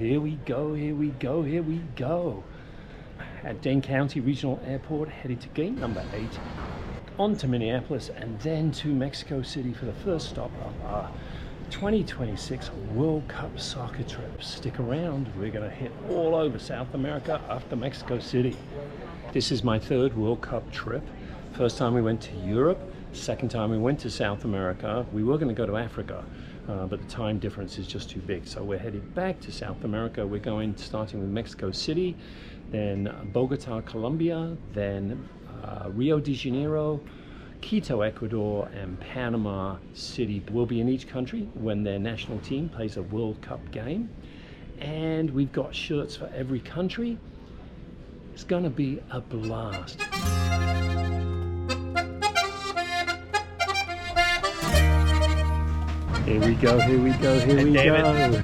Here we go, here we go, here we go. At Dane County Regional Airport, headed to gate number 8, on to Minneapolis, and then to Mexico City for the first stop of our 2026 World Cup soccer trip. Stick around, we're going to hit all over South America after Mexico City. This is my third World Cup trip. First time we went to Europe, second time we went to South America. We were going to go to Africa, but the time difference is just too big. So we're headed back to South America. We're going starting with Mexico City, then Bogota, Colombia, then Rio de Janeiro, Quito, Ecuador, and Panama City. We'll be in each country when their national team plays a World Cup game. And we've got shirts for every country. It's gonna be a blast. Here we go, here we go, here we go.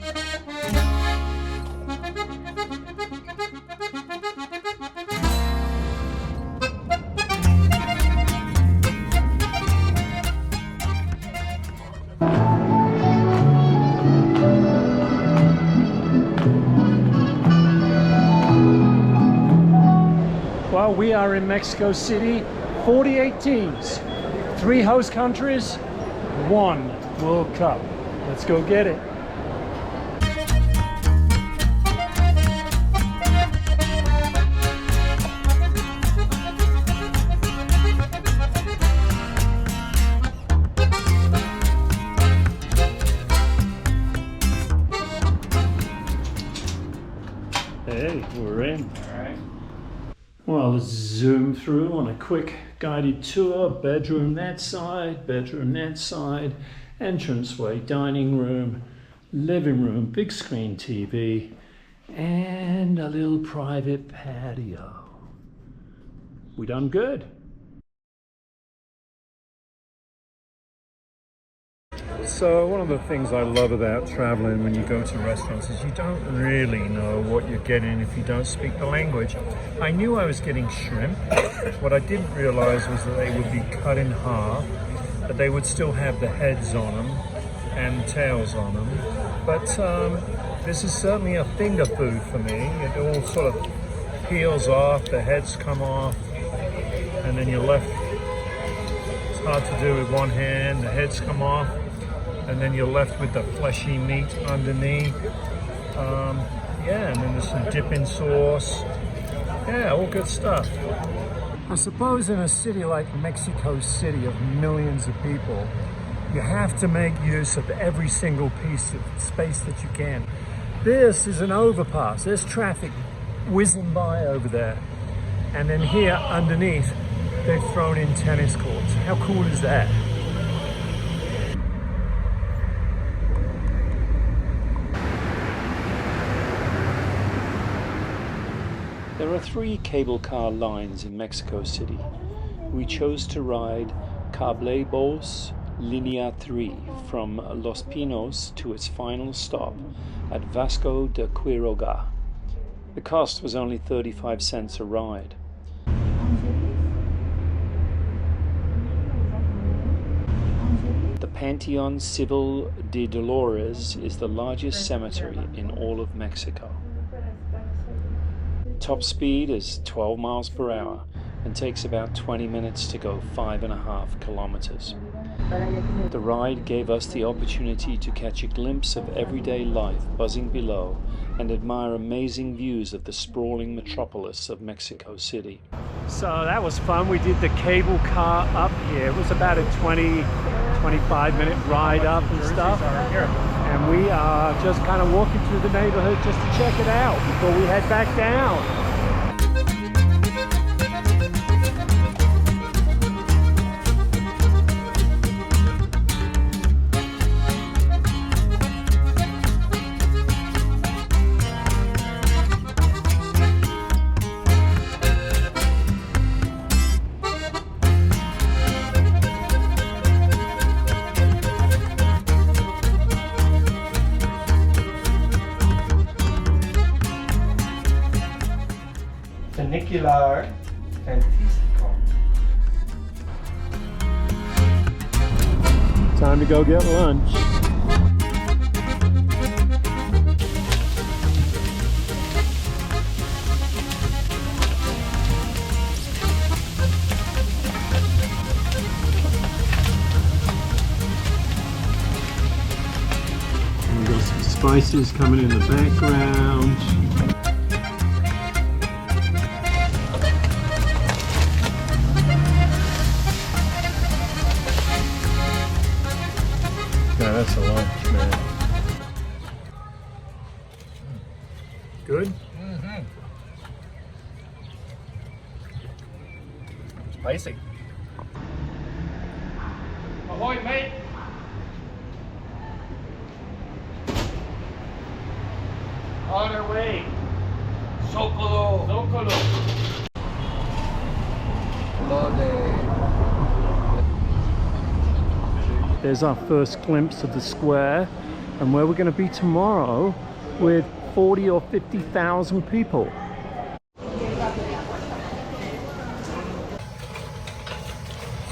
Well, we are in Mexico City, 48 teams, 3 host countries, 1 World Cup. Let's go get it. Hey, we're in. All right. Well, let's zoom through on a quick guided tour. Bedroom that side, entranceway, dining room, living room, big screen TV, and a little private patio. We done good. So one of the things I love about traveling when you go to restaurants is you don't really know what you're getting if you don't speak the language. I knew I was getting shrimp. What I didn't realize was that they would be cut in half, but they would still have the heads on them and tails on them. But this is certainly a finger food for me. It all sort of peels off, the heads come off, and then you're left. It's hard to do with one hand, the heads come off, and then you're left with the fleshy meat underneath. Yeah, and then there's some dipping sauce. Yeah, all good stuff. I suppose in a city like Mexico City of millions of people, you have to make use of every single piece of space that you can. This is an overpass. There's traffic whizzing by over there. And then here underneath, they've thrown in tennis courts. How cool is that? There are 3 cable car lines in Mexico City. We chose to ride Cablebos Línea 3 from Los Pinos to its final stop at Vasco de Quiroga. The cost was only 35 cents a ride. The Panteón Civil de Dolores is the largest cemetery in all of Mexico. Top speed is 12 miles per hour and takes about 20 minutes to go 5.5 kilometers. The ride gave us the opportunity to catch a glimpse of everyday life buzzing below and admire amazing views of the sprawling metropolis of Mexico City. So that was fun. We did the cable car up here. It was about a 20-25 minute ride up and stuff. And we are just kind of walking through the neighborhood just to check it out before we head back down. Funicular and testicle. Time to go get lunch. devices coming in the background. Yeah, that's a lunch, man. Good? Mm-hmm. Spicy. Ahoy, mate! On our way. Zocalo. Zocalo. There's our first glimpse of the square and where we're going to be tomorrow with 40 or 50,000 people.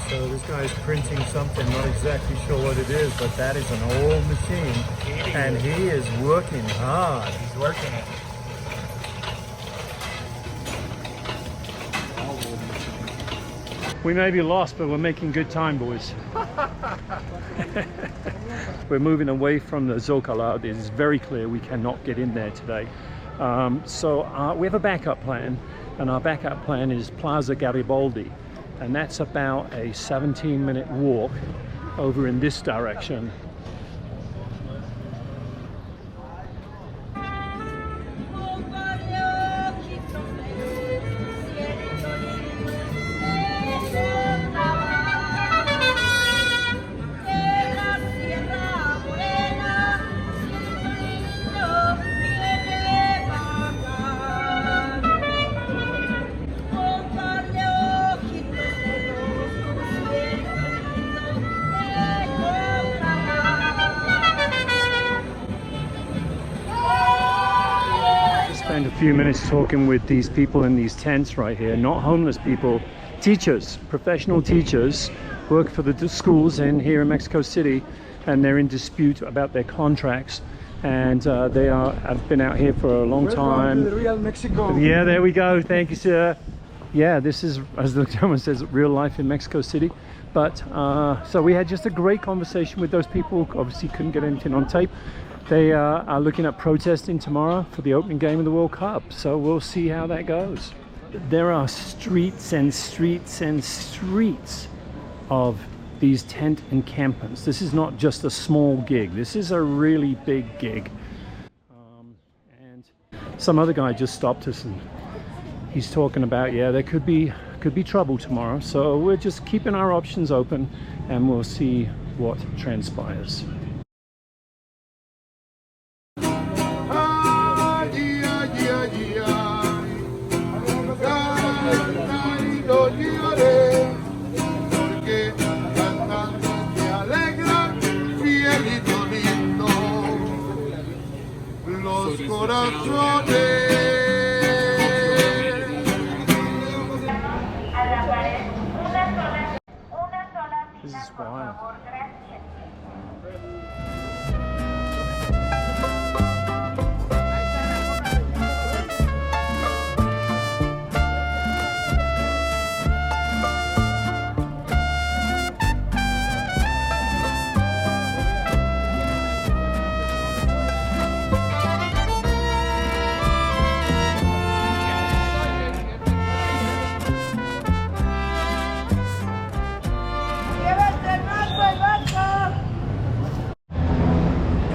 So this guy's printing something, not exactly sure what it is, but that is an old machine and he is working hard. He's working it. We may be lost, but we're making good time, boys. We're moving away from the Zocalo. It is very clear we cannot get in there today. So we have a backup plan, and our backup plan is Plaza Garibaldi. And that's about a 17-minute walk over in this direction. Spend a few minutes talking with these people in these tents right here, not homeless people, teachers, professional teachers, work for the schools here in Mexico City, and they're in dispute about their contracts, and they have been out here for a long time. Welcome to real Mexico. Yeah, there we go. Thank you, sir. Yeah, this is, as the gentleman says, real life in Mexico City. But so we had just a great conversation with those people. Obviously couldn't get anything on tape. They are looking at protesting tomorrow for the opening game of the World Cup. So we'll see how that goes. There are streets and streets and streets of these tent encampments. This is not just a small gig. This is a really big gig. And some other guy just stopped us and he's talking about, yeah, there could be trouble tomorrow. So we're just keeping our options open and we'll see what transpires. This is wild.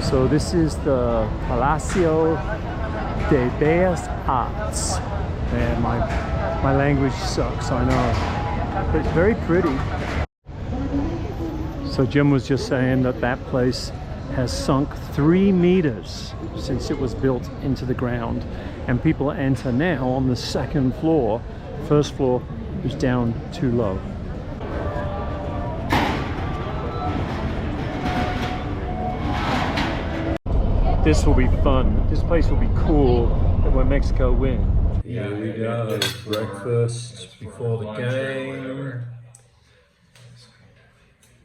So this is the Palacio de Bellas Arts. And my language sucks, I know. But it's very pretty. So Jim was just saying that that place has sunk 3 meters since it was built into the ground. And people enter now on the 2nd floor. First floor is down too low. This will be fun. This place will be cool when Mexico win. Here we go. Breakfast before the game.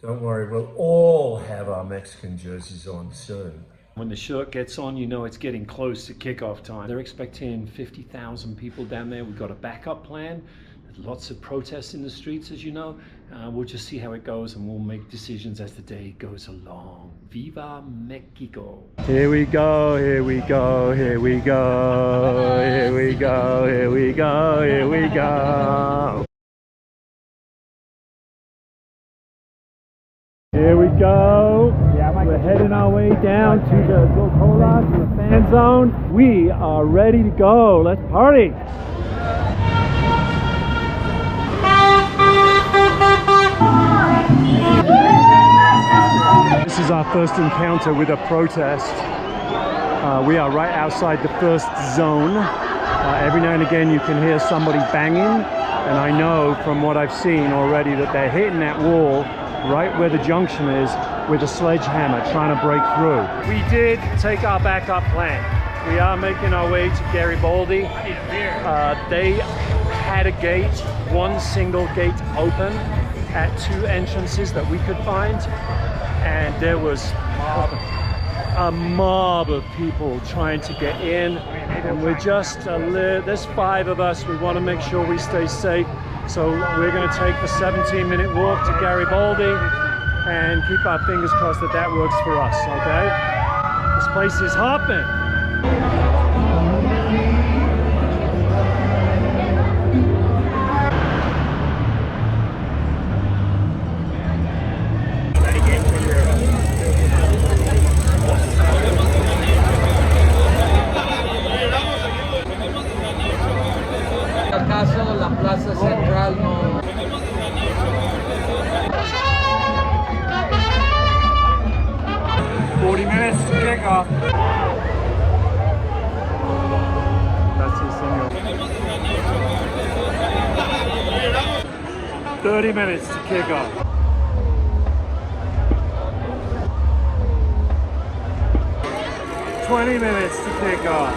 Don't worry, we'll all have our Mexican jerseys on soon. When the shirt gets on, you know it's getting close to kickoff time. They're expecting 50,000 people down there. We've got a backup plan. Lots of protests in the streets, as you know. We'll just see how it goes and we'll make decisions as the day goes along. Viva Mexico! Here we go, here we go, here we go, here we go, here we go, here we go. Here we go. We're heading our way down to the Bogota, to the fan zone. We are ready to go. Let's party. This is our first encounter with a protest. We are right outside the first zone. Every now and again you can hear somebody banging, and I know from what I've seen already that they're hitting that wall right where the junction is with a sledgehammer trying to break through. We did take our backup plan. We are making our way to Garibaldi. They had a gate, one single gate open at 2 entrances that we could find, and there was a mob of people trying to get in, and we're just there's 5 of us. We want to make sure we stay safe, so we're going to take the 17-minute walk to Garibaldi and keep our fingers crossed that that works for us. Okay, this place is hopping. La plaza central no. 40 minutes to kick off. That's it, senor. 30 minutes to kick off. 20 minutes to kick off.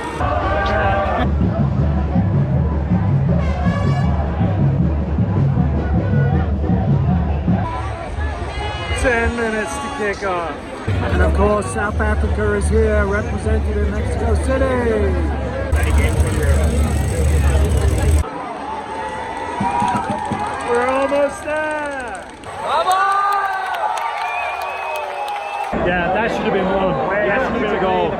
10 minutes to kick off. And of course, South Africa is here, represented in Mexico City. We're almost there. Yeah, that should have been one. That should have been a goal.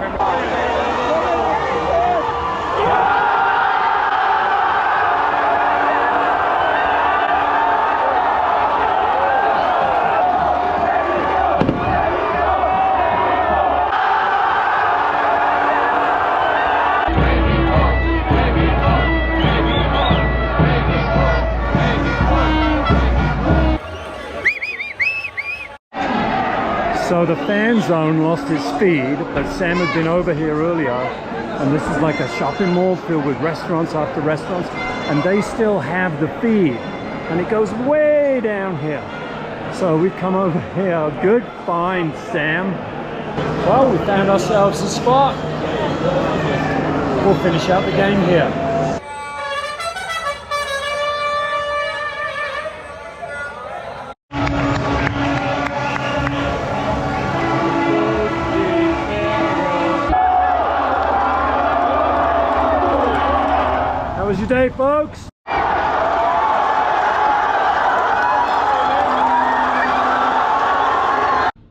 So the fan zone lost its speed, but Sam had been over here earlier, and this is like a shopping mall filled with restaurants after restaurants, and they still have the feed, and it goes way down here. So we've come over here. Good find, Sam. Well, we found ourselves a spot. We'll finish out the game here. How was your day, folks?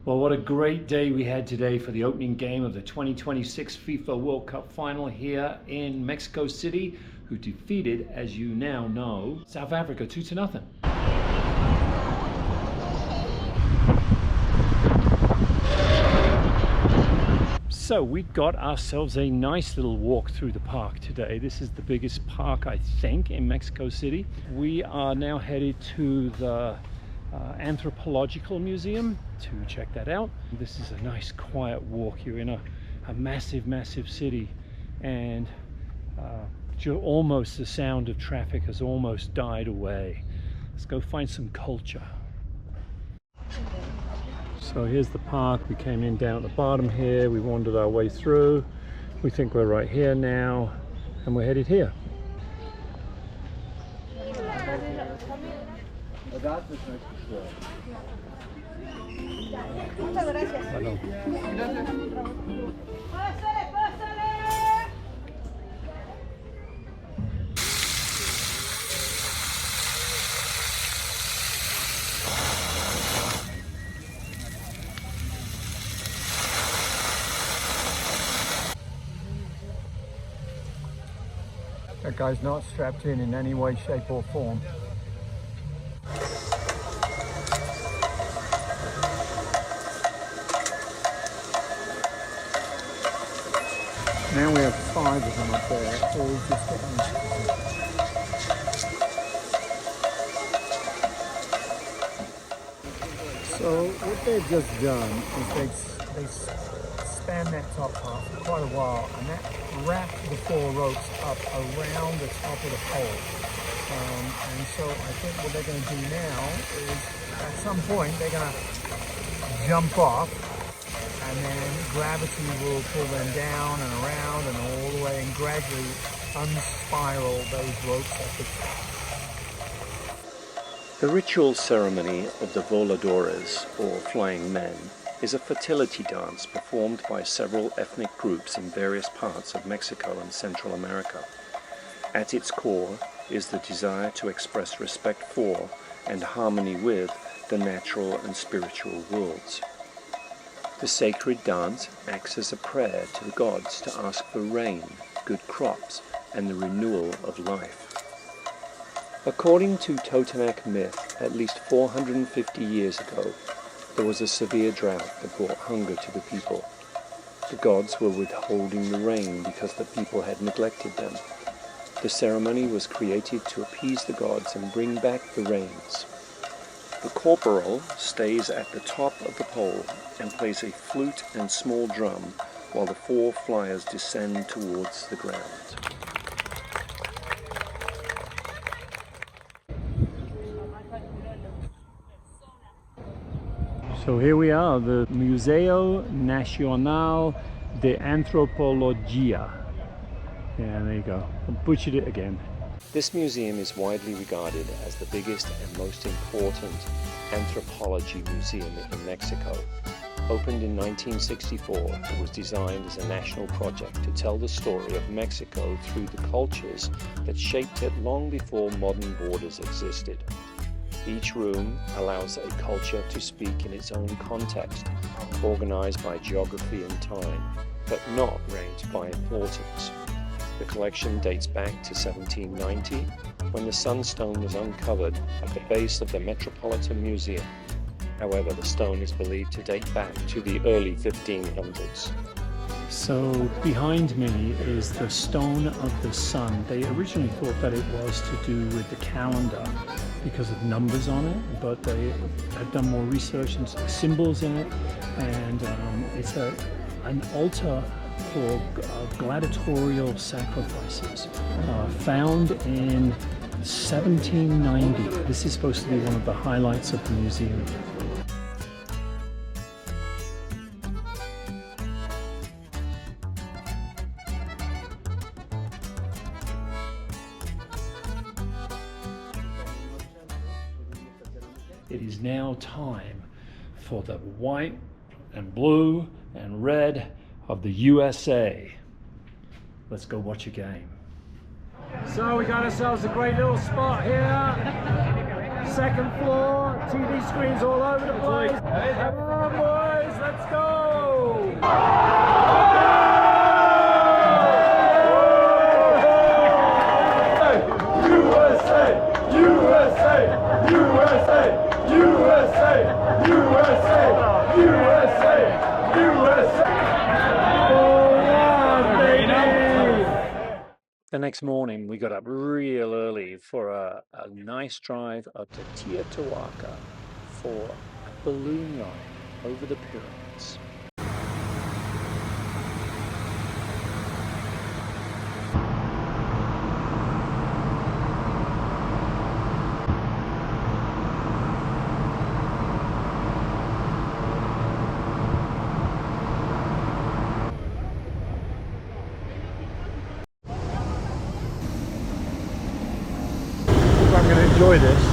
Well, what a great day we had today for the opening game of the 2026 FIFA World Cup final here in Mexico City, who defeated, as you now know, South Africa 2-0. So we got ourselves a nice little walk through the park today. This is the biggest park, I think, in Mexico City. We are now headed to the Anthropological Museum to check that out. This is a nice quiet walk. You're in a massive city, and almost the sound of traffic has almost died away. Let's go find some culture. So here's the park. We came in down at the bottom here. We wandered our way through. We think we're right here now, and we're headed here. That guy's not strapped in any way, shape or form. Now we have 5 of them up there, all just getting into position. So what they've just done is they span that top part for quite a while, and that wrapped the 4 ropes up around the top of the pole. And so I think what they're going to do now is, at some point, they're going to jump off, and then gravity will pull them down and around and all the way, and gradually unspiral those ropes at the top. The ritual ceremony of the voladores, or flying men, is a fertility dance performed by several ethnic groups in various parts of Mexico and Central America. At its core is the desire to express respect for and harmony with the natural and spiritual worlds. The sacred dance acts as a prayer to the gods to ask for rain, good crops, and the renewal of life. According to Totonac myth, at least 450 years ago, there was a severe drought that brought hunger to the people. The gods were withholding the rain because the people had neglected them. The ceremony was created to appease the gods and bring back the rains. The corporal stays at the top of the pole and plays a flute and small drum while the 4 flyers descend towards the ground. So here we are, the Museo Nacional de Antropología. Yeah, there you go. I butchered it again. This museum is widely regarded as the biggest and most important anthropology museum in Mexico. Opened in 1964, it was designed as a national project to tell the story of Mexico through the cultures that shaped it long before modern borders existed. Each room allows a culture to speak in its own context, organized by geography and time, but not ranked by importance. The collection dates back to 1790, when the Sunstone was uncovered at the base of the Metropolitan Museum. However, the stone is believed to date back to the early 1500s. So behind me is the Stone of the Sun. They originally thought that it was to do with the calendar because of numbers on it, but they have done more research and symbols in it, and it's an altar for gladiatorial sacrifices found in 1790. This is supposed to be one of the highlights of the museum. It is now time for the white and blue and red of the USA. Let's go watch a game. So we got ourselves a great little spot here. Second floor, TV screens all over the place. Come on boys, let's go! USA! USA! USA! USA! USA! USA! USA! The next morning, we got up real early for a nice drive up to Teotihuacan for a balloon ride over the pyramids. I'm going to enjoy this.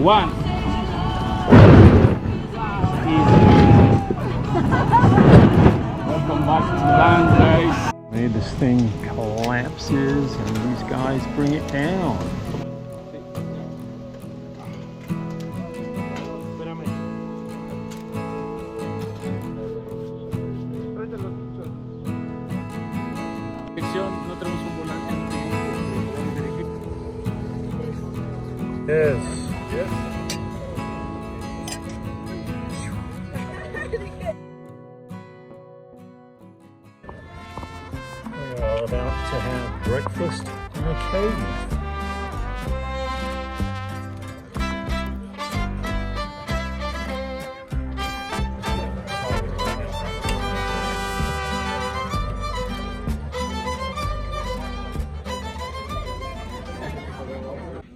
one. Welcome back to land, guys. This thing collapses and these guys bring it down. Yes. Yes. We are about to have breakfast in a cave.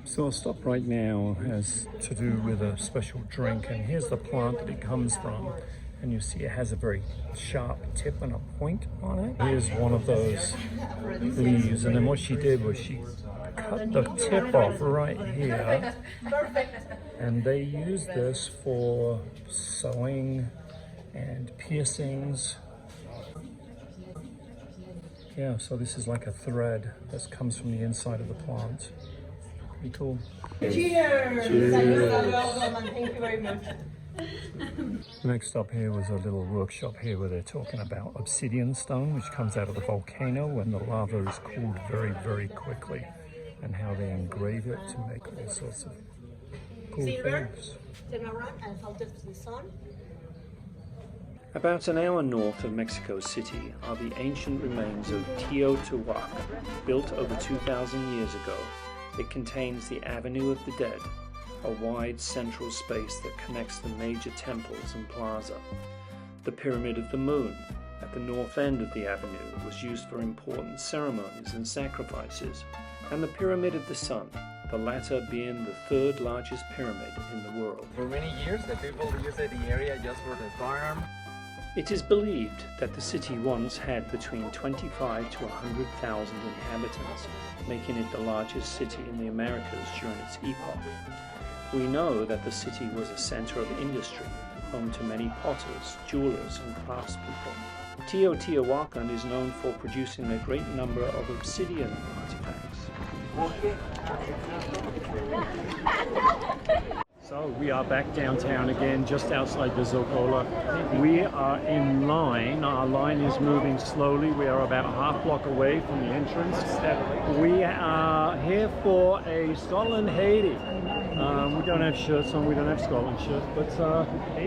So I'll stop right now, has to do with a special drink, and here's the plant that it comes from. And you see it has a very sharp tip and a point on it. Here's one of those leaves, and then what she did was she cut the tip off right here. And they use this for sewing and piercings. Yeah, so this is like a thread that comes from the inside of the plant. Pretty cool. Cheers! Cheers. Thank you very much. Next up here was a little workshop here where they're talking about obsidian stone, which comes out of the volcano when the lava is cooled very, very quickly, and how they engrave it to make all sorts of cool things. Turn around and hold it to the sun. About an hour north of Mexico City are the ancient remains of Teotihuacan, built over 2,000 years ago. It contains the Avenue of the Dead, a wide central space that connects the major temples and plaza. The Pyramid of the Moon, at the north end of the avenue, was used for important ceremonies and sacrifices, and the Pyramid of the Sun, the latter being the third largest pyramid in the world. For many years, the people used the area just for the farm. It is believed that the city once had between 25 to 100,000 inhabitants, making it the largest city in the Americas during its epoch. We know that the city was a center of industry, home to many potters, jewelers, and craftspeople. Teotihuacan is known for producing a great number of obsidian artifacts. So we are back downtown again, just outside the Zocalo. We are in line. Our line is moving slowly. We are about a half block away from the entrance. We are here for a Scotland-Haiti. We don't have shirts on. We don't have Scotland shirts, but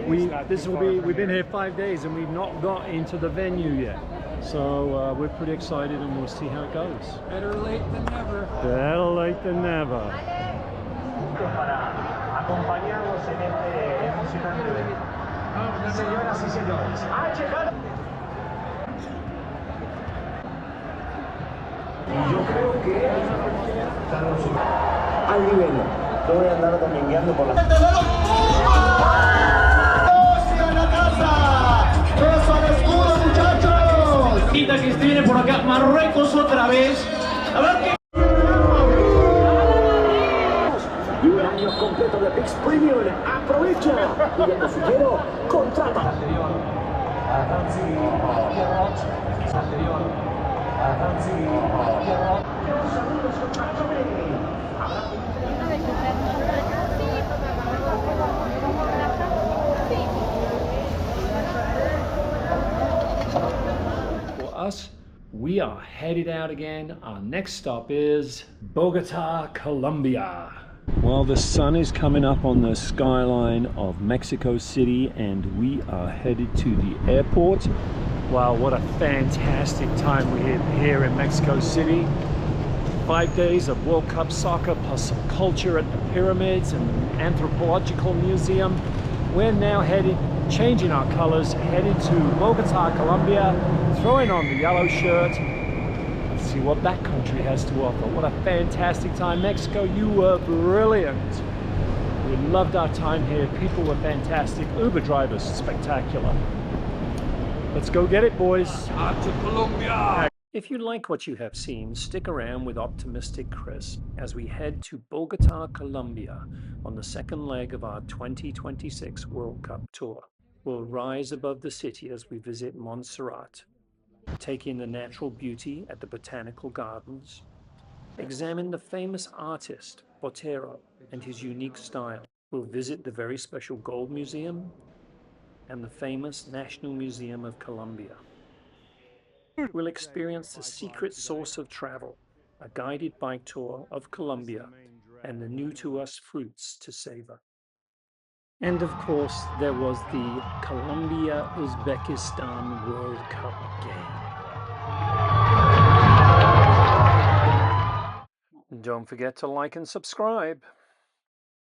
we've been here 5 days and we've not got into the venue yet. So we're pretty excited and we'll see how it goes. Better late than never. Better late than never. Acompañarlos en este emocionante evento. Señoras y señores, ha llegado. Y yo creo que al nivel. Yo voy a andar domingueando por la. ¡Hacia la casa! ¡Eso al escudo, muchachos! Que viene por acá, Marruecos otra vez. A ver qué. Y un año completo de Pix Premium. Aprovecha. Y de cosillero, contrata. For us, we are headed out again. Our next stop is Bogota, Colombia. Well, the sun is coming up on the skyline of Mexico City and we are headed to the airport. Wow, what a fantastic time we had here in Mexico City. 5 days of World Cup soccer plus some culture at the pyramids and the anthropological museum. We're now headed, changing our colors, headed to Bogota, Colombia, throwing on the yellow shirt. Let's see what that country has to offer. What a fantastic time. Mexico, you were brilliant. We loved our time here. People were fantastic. Uber drivers, spectacular. Let's go get it, boys. To Colombia. If you like what you have seen, stick around with Optimistic Chris as we head to Bogota, Colombia on the second leg of our 2026 World Cup tour. We'll rise above the city as we visit Montserrat, take in the natural beauty at the Botanical Gardens, examine the famous artist Botero and his unique style. We'll visit the very special Gold Museum and the famous National Museum of Colombia. We'll experience the secret source of travel, a guided bike tour of Colombia and the new to us fruits to savor. And of course, there was the Colombia-Uzbekistan World Cup game. Don't forget to like and subscribe.